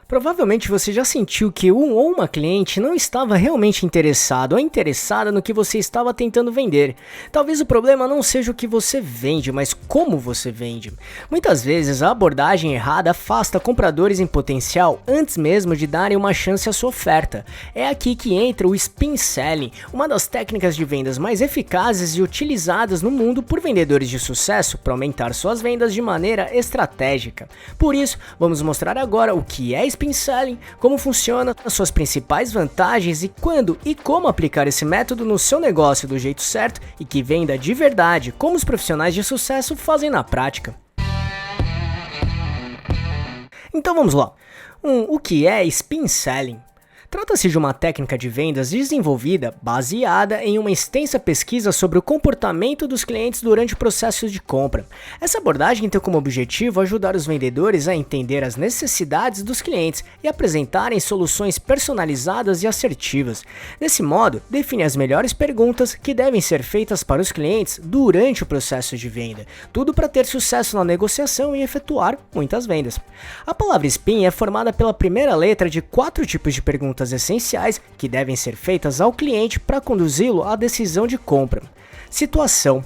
Provavelmente você já sentiu que um ou uma cliente não estava realmente interessado ou interessada no que você estava tentando vender. Talvez o problema não seja o que você vende, mas como você vende. Muitas vezes a abordagem errada afasta compradores em potencial antes mesmo de darem uma chance à sua oferta. É aqui que entra o spin selling, uma das técnicas de vendas mais eficazes e utilizadas no mundo por vendedores de sucesso para aumentar suas vendas de maneira estratégica. Por isso, vamos mostrar agora o que é spin selling, como funciona, as suas principais vantagens e quando e como aplicar esse método no seu negócio do jeito certo e que venda de verdade, como os profissionais de sucesso fazem na prática. Então vamos lá. O que é spin selling? Trata-se de uma técnica de vendas desenvolvida baseada em uma extensa pesquisa sobre o comportamento dos clientes durante o processo de compra. Essa abordagem tem como objetivo ajudar os vendedores a entender as necessidades dos clientes e apresentarem soluções personalizadas e assertivas. Desse modo, define as melhores perguntas que devem ser feitas para os clientes durante o processo de venda, tudo para ter sucesso na negociação e efetuar muitas vendas. A palavra spin é formada pela primeira letra de 4 tipos de perguntas essenciais que devem ser feitas ao cliente para conduzi-lo à decisão de compra. Situação: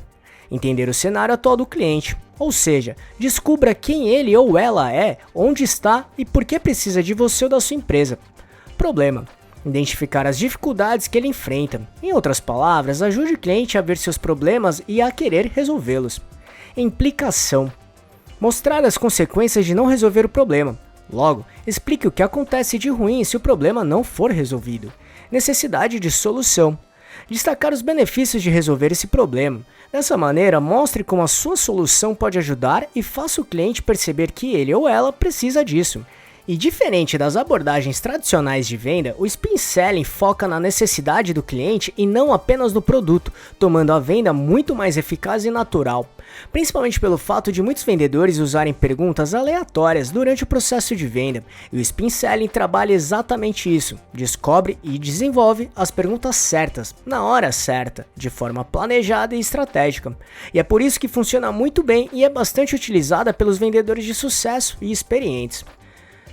entender o cenário atual do cliente, ou seja, descubra quem ele ou ela é, onde está e por que precisa de você ou da sua empresa. Problema: identificar as dificuldades que ele enfrenta. Em outras palavras, ajude o cliente a ver seus problemas e a querer resolvê-los. Implicação: mostrar as consequências de não resolver o problema. Logo, explique o que acontece de ruim se o problema não for resolvido. Necessidade de solução: destacar os benefícios de resolver esse problema. Dessa maneira, mostre como a sua solução pode ajudar e faça o cliente perceber que ele ou ela precisa disso. E diferente das abordagens tradicionais de venda, o spin selling foca na necessidade do cliente e não apenas no produto, tornando a venda muito mais eficaz e natural. Principalmente pelo fato de muitos vendedores usarem perguntas aleatórias durante o processo de venda, e o spin selling trabalha exatamente isso: descobre e desenvolve as perguntas certas, na hora certa, de forma planejada e estratégica. E é por isso que funciona muito bem e é bastante utilizada pelos vendedores de sucesso e experientes.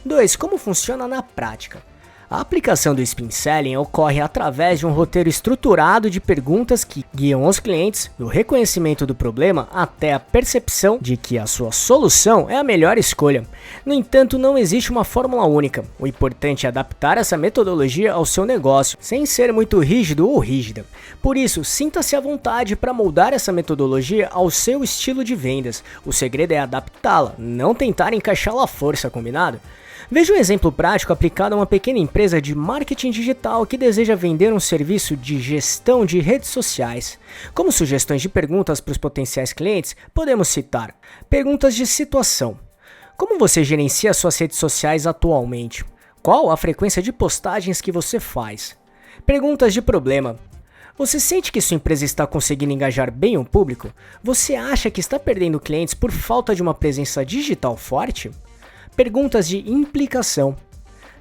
2. Como funciona na prática? A aplicação do spin selling ocorre através de um roteiro estruturado de perguntas que guiam os clientes do reconhecimento do problema até a percepção de que a sua solução é a melhor escolha. No entanto, não existe uma fórmula única. O importante é adaptar essa metodologia ao seu negócio, sem ser muito rígido ou rígida. Por isso, sinta-se à vontade para moldar essa metodologia ao seu estilo de vendas. O segredo é adaptá-la, não tentar encaixá-la à força, combinado? Veja um exemplo prático aplicado a uma pequena empresa de marketing digital que deseja vender um serviço de gestão de redes sociais. Como sugestões de perguntas para os potenciais clientes, podemos citar: perguntas de situação. Como você gerencia suas redes sociais atualmente? Qual a frequência de postagens que você faz? Perguntas de problema. Você sente que sua empresa está conseguindo engajar bem o público? Você acha que está perdendo clientes por falta de uma presença digital forte? Perguntas de implicação.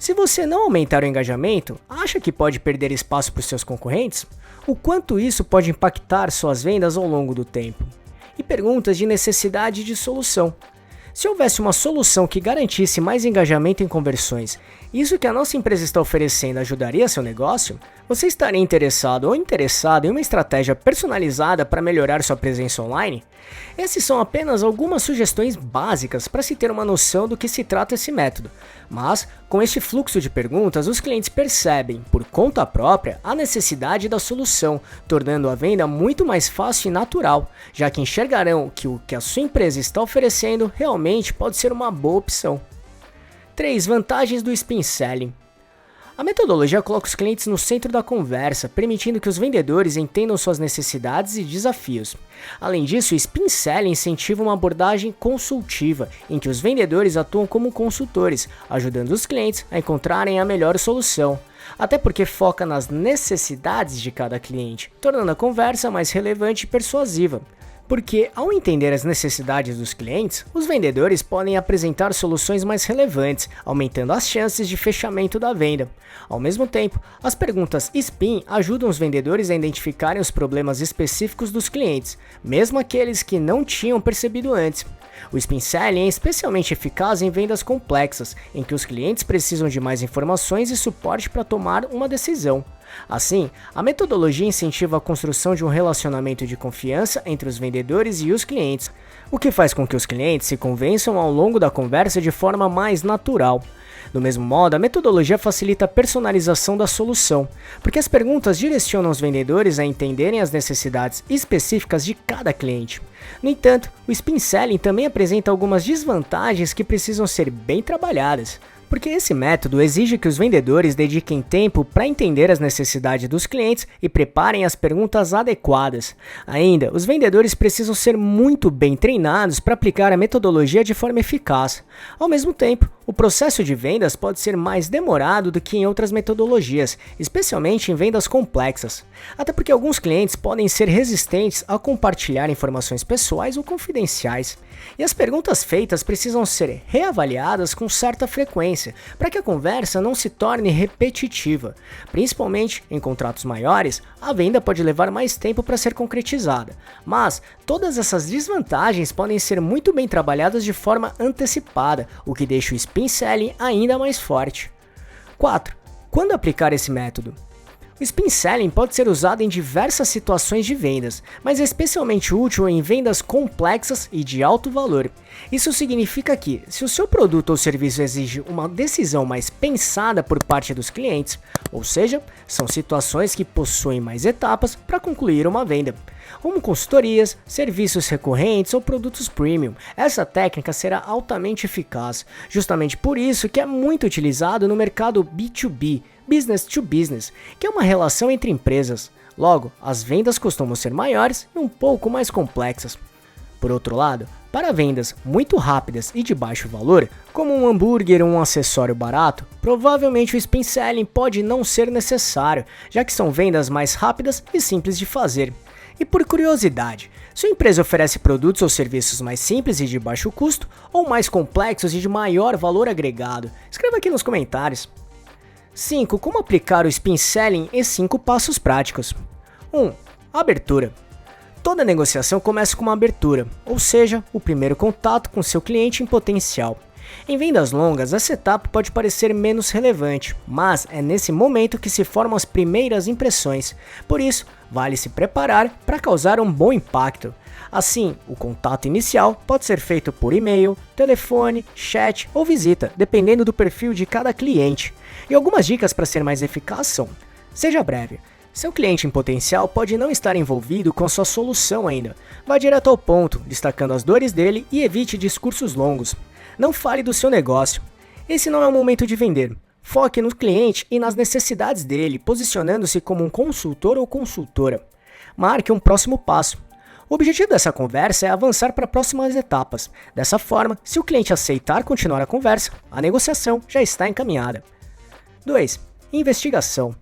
Se você não aumentar o engajamento, acha que pode perder espaço para os seus concorrentes? O quanto isso pode impactar suas vendas ao longo do tempo? E perguntas de necessidade de solução. Se houvesse uma solução que garantisse mais engajamento em conversões, isso que a nossa empresa está oferecendo ajudaria seu negócio? Você estaria interessado ou interessado em uma estratégia personalizada para melhorar sua presença online? Essas são apenas algumas sugestões básicas para se ter uma noção do que se trata esse método. Mas, com este fluxo de perguntas, os clientes percebem, por conta própria, a necessidade da solução, tornando a venda muito mais fácil e natural, já que enxergarão que o que a sua empresa está oferecendo realmente pode ser uma boa opção. 3. Vantagens do spin selling. A metodologia coloca os clientes no centro da conversa, permitindo que os vendedores entendam suas necessidades e desafios. Além disso, o spin selling incentiva uma abordagem consultiva, em que os vendedores atuam como consultores, ajudando os clientes a encontrarem a melhor solução. Até porque foca nas necessidades de cada cliente, tornando a conversa mais relevante e persuasiva. Porque, ao entender as necessidades dos clientes, os vendedores podem apresentar soluções mais relevantes, aumentando as chances de fechamento da venda. Ao mesmo tempo, as perguntas SPIN ajudam os vendedores a identificarem os problemas específicos dos clientes, mesmo aqueles que não tinham percebido antes. O Spin Selling é especialmente eficaz em vendas complexas, em que os clientes precisam de mais informações e suporte para tomar uma decisão. Assim, a metodologia incentiva a construção de um relacionamento de confiança entre os vendedores e os clientes, o que faz com que os clientes se convençam ao longo da conversa de forma mais natural. Do mesmo modo, a metodologia facilita a personalização da solução, porque as perguntas direcionam os vendedores a entenderem as necessidades específicas de cada cliente. No entanto, o Spin Selling também apresenta algumas desvantagens que precisam ser bem trabalhadas, porque esse método exige que os vendedores dediquem tempo para entender as necessidades dos clientes e preparem as perguntas adequadas. Ainda, os vendedores precisam ser muito bem treinados para aplicar a metodologia de forma eficaz. Ao mesmo tempo, o processo de vendas pode ser mais demorado do que em outras metodologias, especialmente em vendas complexas. Até porque alguns clientes podem ser resistentes a compartilhar informações pessoais ou confidenciais. E as perguntas feitas precisam ser reavaliadas com certa frequência, para que a conversa não se torne repetitiva. Principalmente em contratos maiores, a venda pode levar mais tempo para ser concretizada. Mas todas essas desvantagens podem ser muito bem trabalhadas de forma antecipada, o que deixa o Spin Selling ainda mais forte. 4. Quando aplicar esse método? O Spin Selling pode ser usado em diversas situações de vendas, mas é especialmente útil em vendas complexas e de alto valor. Isso significa que, se o seu produto ou serviço exige uma decisão mais pensada por parte dos clientes, ou seja, são situações que possuem mais etapas para concluir uma venda, como consultorias, serviços recorrentes ou produtos premium, essa técnica será altamente eficaz, justamente por isso que é muito utilizado no mercado B2B, Business to Business, que é uma relação entre empresas. Logo, as vendas costumam ser maiores e um pouco mais complexas. Por outro lado, para vendas muito rápidas e de baixo valor, como um hambúrguer ou um acessório barato, provavelmente o Spin Selling pode não ser necessário, já que são vendas mais rápidas e simples de fazer. E por curiosidade, sua empresa oferece produtos ou serviços mais simples e de baixo custo, ou mais complexos e de maior valor agregado? Escreva aqui nos comentários. 5. Como aplicar o Spin Selling em 5 passos práticos. 1. Abertura. Toda negociação começa com uma abertura, ou seja, o primeiro contato com seu cliente em potencial. Em vendas longas, essa etapa pode parecer menos relevante, mas é nesse momento que se formam as primeiras impressões. Por isso, vale se preparar para causar um bom impacto. Assim, o contato inicial pode ser feito por e-mail, telefone, chat ou visita, dependendo do perfil de cada cliente. E algumas dicas para ser mais eficaz são: seja breve. Seu cliente em potencial pode não estar envolvido com sua solução ainda. Vá direto ao ponto, destacando as dores dele e evite discursos longos. Não fale do seu negócio. Esse não é o momento de vender. Foque no cliente e nas necessidades dele, posicionando-se como um consultor ou consultora. Marque um próximo passo. O objetivo dessa conversa é avançar para próximas etapas. Dessa forma, se o cliente aceitar continuar a conversa, a negociação já está encaminhada. 2. Investigação.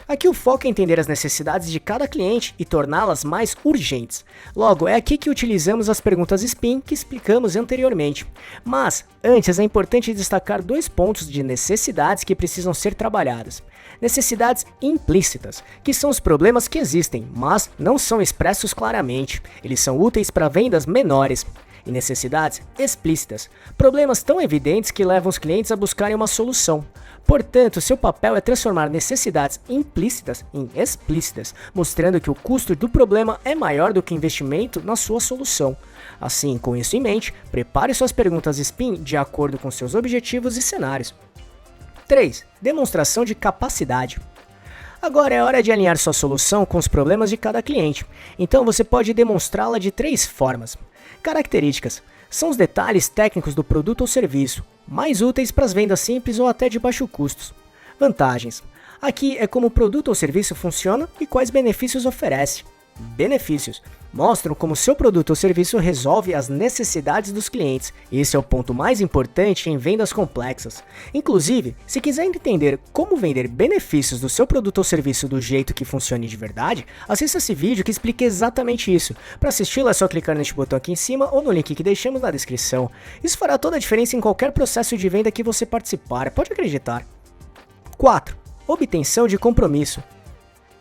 Aqui o foco é entender as necessidades de cada cliente e torná-las mais urgentes. Logo, é aqui que utilizamos as perguntas SPIN que explicamos anteriormente. Mas, antes é importante destacar 2 pontos de necessidades que precisam ser trabalhadas. Necessidades implícitas, que são os problemas que existem, mas não são expressos claramente. Eles são úteis para vendas menores. E necessidades explícitas, problemas tão evidentes que levam os clientes a buscarem uma solução. Portanto, seu papel é transformar necessidades implícitas em explícitas, mostrando que o custo do problema é maior do que o investimento na sua solução. Assim, com isso em mente, prepare suas perguntas SPIN de acordo com seus objetivos e cenários. 3. Demonstração de capacidade. Agora é hora de alinhar sua solução com os problemas de cada cliente, então você pode demonstrá-la de 3 formas. Características. São os detalhes técnicos do produto ou serviço, mais úteis para as vendas simples ou até de baixo custo. Vantagens. Aqui é como o produto ou serviço funciona e quais benefícios oferece. Benefícios. mostram como seu produto ou serviço resolve as necessidades dos clientes. Esse é o ponto mais importante em vendas complexas. Inclusive, se quiser entender como vender benefícios do seu produto ou serviço do jeito que funcione de verdade, assista esse vídeo que explica exatamente isso. Para assisti-lo é só clicar neste botão aqui em cima ou no link que deixamos na descrição. Isso fará toda a diferença em qualquer processo de venda que você participar, pode acreditar. 4. Obtenção de compromisso.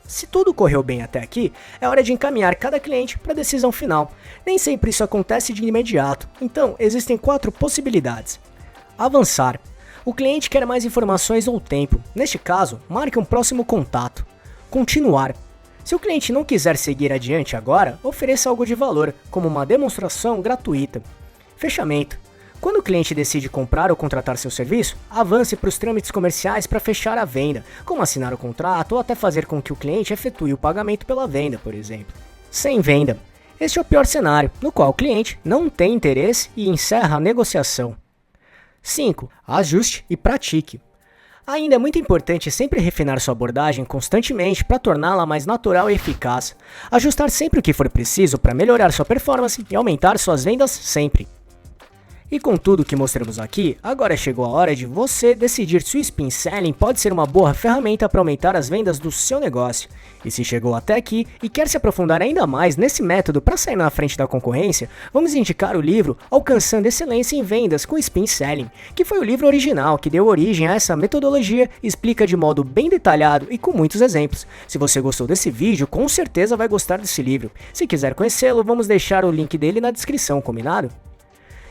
Se tudo correu bem até aqui, é hora de encaminhar cada cliente para a decisão final. Nem sempre isso acontece de imediato, então existem 4 possibilidades. Avançar. O cliente quer mais informações ou tempo. Neste caso, marque um próximo contato. Continuar. Se o cliente não quiser seguir adiante agora, ofereça algo de valor, como uma demonstração gratuita. Fechamento. Quando o cliente decide comprar ou contratar seu serviço, avance para os trâmites comerciais para fechar a venda, como assinar o contrato ou até fazer com que o cliente efetue o pagamento pela venda, por exemplo. Sem venda. Este é o pior cenário, no qual o cliente não tem interesse e encerra a negociação. 5. Ajuste e pratique. Ainda é muito importante sempre refinar sua abordagem constantemente para torná-la mais natural e eficaz. Ajustar sempre o que for preciso para melhorar sua performance e aumentar suas vendas sempre. E com tudo que mostramos aqui, agora chegou a hora de você decidir se o Spin Selling pode ser uma boa ferramenta para aumentar as vendas do seu negócio. E se chegou até aqui e quer se aprofundar ainda mais nesse método para sair na frente da concorrência, vamos indicar o livro Alcançando Excelência em Vendas com Spin Selling, que foi o livro original que deu origem a essa metodologia e explica de modo bem detalhado e com muitos exemplos. Se você gostou desse vídeo, com certeza vai gostar desse livro. Se quiser conhecê-lo, vamos deixar o link dele na descrição, combinado?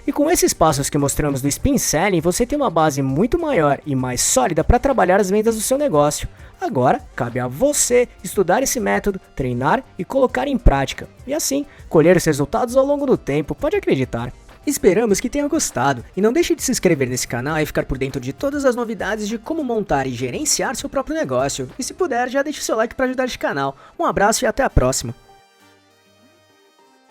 E com esses passos que mostramos do Spin Selling, você tem uma base muito maior e mais sólida para trabalhar as vendas do seu negócio. Agora, cabe a você estudar esse método, treinar e colocar em prática. E assim, colher os resultados ao longo do tempo, pode acreditar. Esperamos que tenha gostado, e não deixe de se inscrever nesse canal e ficar por dentro de todas as novidades de como montar e gerenciar seu próprio negócio. E se puder, já deixe seu like para ajudar este canal. Um abraço e até a próxima!